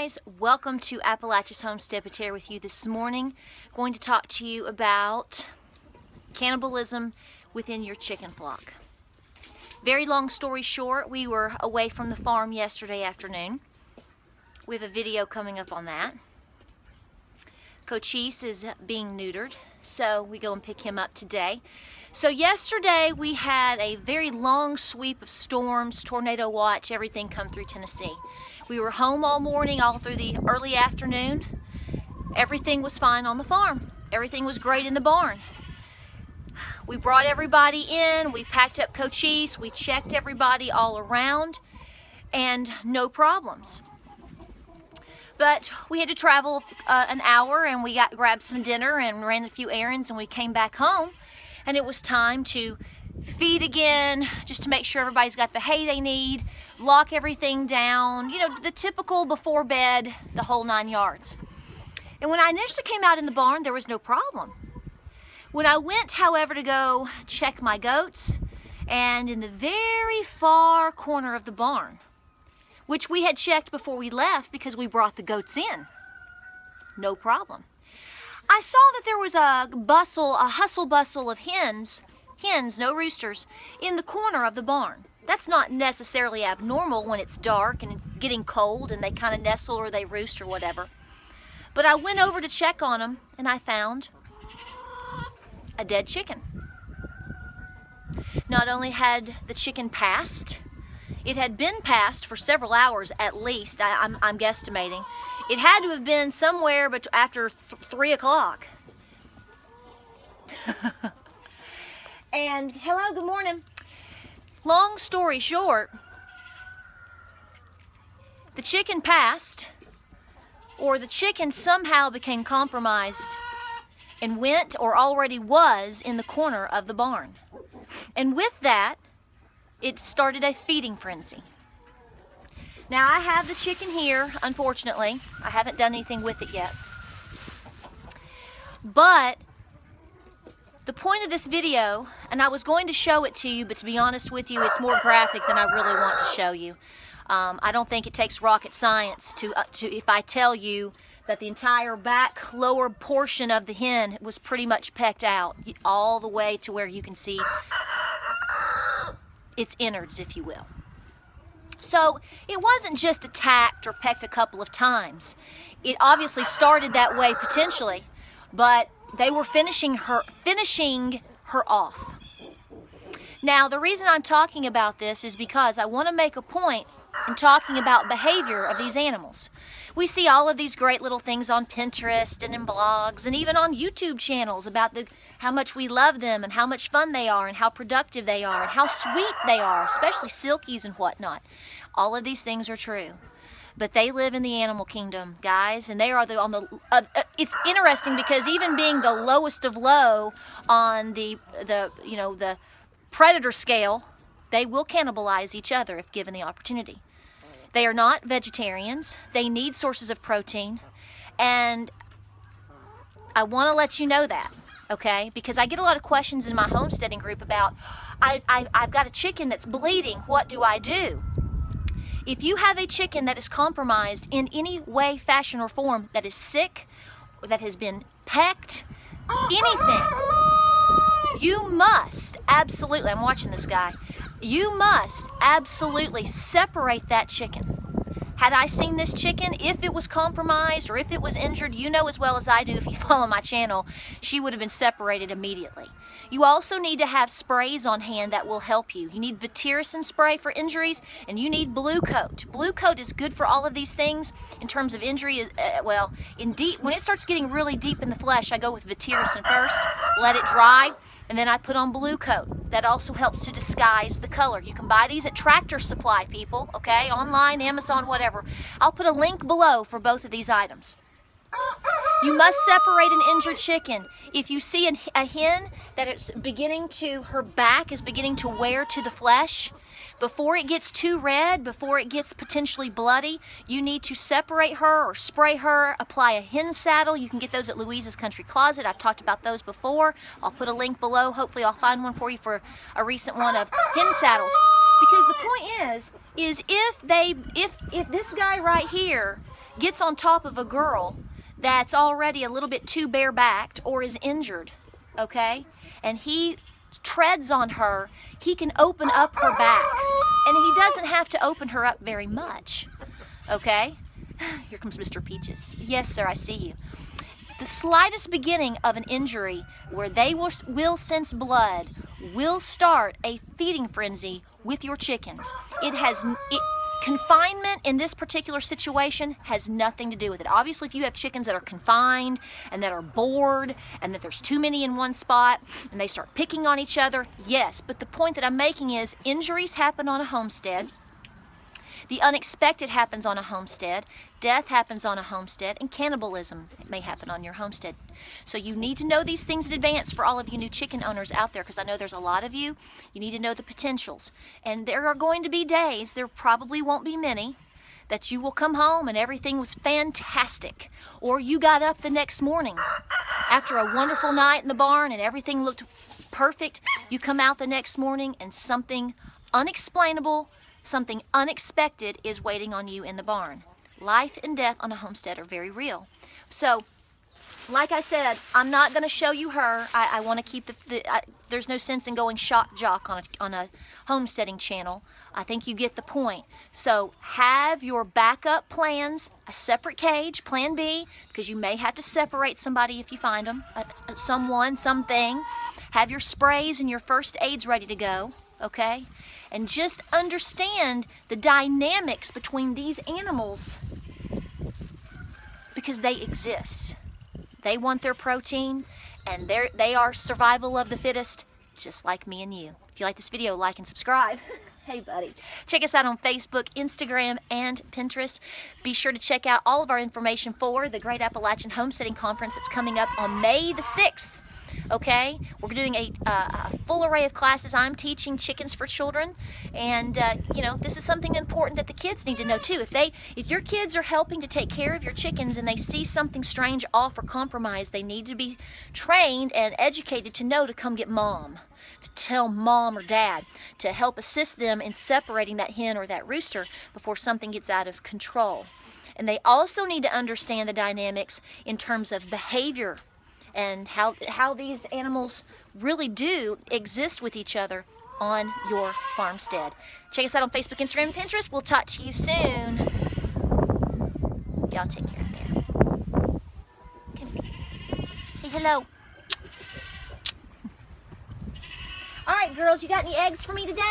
guys, welcome to Appalachia's Homestead. Patara with you this morning. Going to talk to you about cannibalism within your chicken flock. Very long story short, we were away from the farm yesterday afternoon. We have a video coming up on that. Cochise is being neutered, so we go and pick him up today. So yesterday we had a very long sweep of storms, tornado watch, everything come through Tennessee. We were home all morning, all through the early afternoon. Everything was fine on the farm. Everything was great in the barn. We brought everybody in, we packed up Cochise, we checked everybody all around, and no problems. But we had to travel an hour, and we grabbed some dinner and ran a few errands, and we came back home, and it was time to feed again, just to make sure everybody's got the hay they need, lock everything down, you know, the typical before bed, the whole 9 yards. And when I initially came out in the barn, there was no problem. When I went, however, to go check my goats, and in the very far corner of the barn, which we had checked before we left because we brought the goats in, no problem, I saw that there was a hustle bustle of hens, no roosters, in the corner of the barn. That's not necessarily abnormal when it's dark and getting cold and they kind of nestle or they roost or whatever. But I went over to check on them and I found a dead chicken. Not only had the chicken passed, it had been passed for several hours at least, I'm guesstimating. It had to have been somewhere but after 3 o'clock. And hello, good morning. Long story short, the chicken passed, or the chicken somehow became compromised and went or already was in the corner of the barn. And with that, it started a feeding frenzy. Now I have the chicken here, unfortunately. I haven't done anything with it yet. But the point of this video, and I was going to show it to you, but to be honest with you, it's more graphic than I really want to show you. I don't think it takes rocket science to if I tell you that the entire back lower portion of the hen was pretty much pecked out, all the way to where you can see its innards, if you will. So it wasn't just attacked or pecked a couple of times. It obviously started that way potentially, but they were finishing her off. Now the reason I'm talking about this is because I want to make a point in talking about behavior of these animals. We see all of these great little things on Pinterest and in blogs and even on YouTube channels about how much we love them and how much fun they are and how productive they are and how sweet they are, especially silkies and whatnot. All of these things are true. But they live in the animal kingdom, guys, and they are it's interesting because even being the lowest of low on the predator scale, they will cannibalize each other if given the opportunity. They are not vegetarians. They need sources of protein, and I want to let you know that, okay? Because I get a lot of questions in my homesteading group about, I've got a chicken that's bleeding. What do I do? If you have a chicken that is compromised in any way, fashion, or form, that is sick, that has been pecked, anything, you must absolutely, I'm watching this guy, you must absolutely separate that chicken. Had I seen this chicken, if it was compromised or if it was injured, you know as well as I do if you follow my channel, she would have been separated immediately. You also need to have sprays on hand that will help you. You need Vatiricin spray for injuries, and you need Blue Coat. Blue Coat is good for all of these things in terms of injury. When it starts getting really deep in the flesh, I go with Vatiricin first, let it dry, and then I put on Blue Coat. That also helps to disguise the color. You can buy these at Tractor Supply, people, okay? Online, Amazon, whatever. I'll put a link below for both of these items. You must separate an injured chicken. If you see a hen that it's her back is beginning to wear to the flesh, before it gets too red, before it gets potentially bloody, you need to separate her or spray her, apply a hen saddle. You can get those at Louise's Country Closet. I've talked about those before. I'll put a link below. Hopefully I'll find one for you for a recent one of hen saddles. Because the point is if this guy right here gets on top of a girl that's already a little bit too barebacked or is injured, okay, and he treads on her, he can open up her back, and he doesn't have to open her up very much, okay? Here comes Mr. Peaches. Yes, sir, I see you. The slightest beginning of an injury where they will sense blood will start a feeding frenzy with your chickens. Confinement in this particular situation has nothing to do with it. Obviously, if you have chickens that are confined and that are bored and that there's too many in one spot and they start picking on each other, yes. But the point that I'm making is injuries happen on a homestead. The unexpected happens on a homestead, death happens on a homestead, and cannibalism may happen on your homestead. So you need to know these things in advance for all of you new chicken owners out there, because I know there's a lot of you. You need to know the potentials. And there are going to be days, there probably won't be many, that you will come home and everything was fantastic. Or you got up the next morning after a wonderful night in the barn and everything looked perfect. You come out the next morning and something unexplainable, something unexpected is waiting on you in the barn. Life and death on a homestead are very real. So, like I said, I'm not going to show you her. I want to keep there's no sense in going shock jock on a homesteading channel. I think you get the point. So have your backup plans, a separate cage, plan B, because you may have to separate somebody if you find them, something. Have your sprays and your first aids ready to go, okay? And just understand the dynamics between these animals, because they exist. They want their protein, and they are survival of the fittest, just like me and you. If you like this video, like and subscribe. Hey buddy. Check us out on Facebook, Instagram, and Pinterest. Be sure to check out all of our information for the Great Appalachian Homesteading Conference that's coming up on May the 6th. Okay, we're doing a full array of classes. I'm teaching chickens for children, and you know, this is something important that the kids need to know too. If your kids are helping to take care of your chickens and they see something strange, off, or compromised, they need to be trained and educated to know to come get mom, to tell mom or dad, to help assist them in separating that hen or that rooster before something gets out of control. And they also need to understand the dynamics in terms of behavior and how these animals really do exist with each other on your farmstead. Check us out on Facebook, Instagram, and Pinterest. We'll talk to you soon. Y'all take care of there. Say hello. All right, girls, you got any eggs for me today?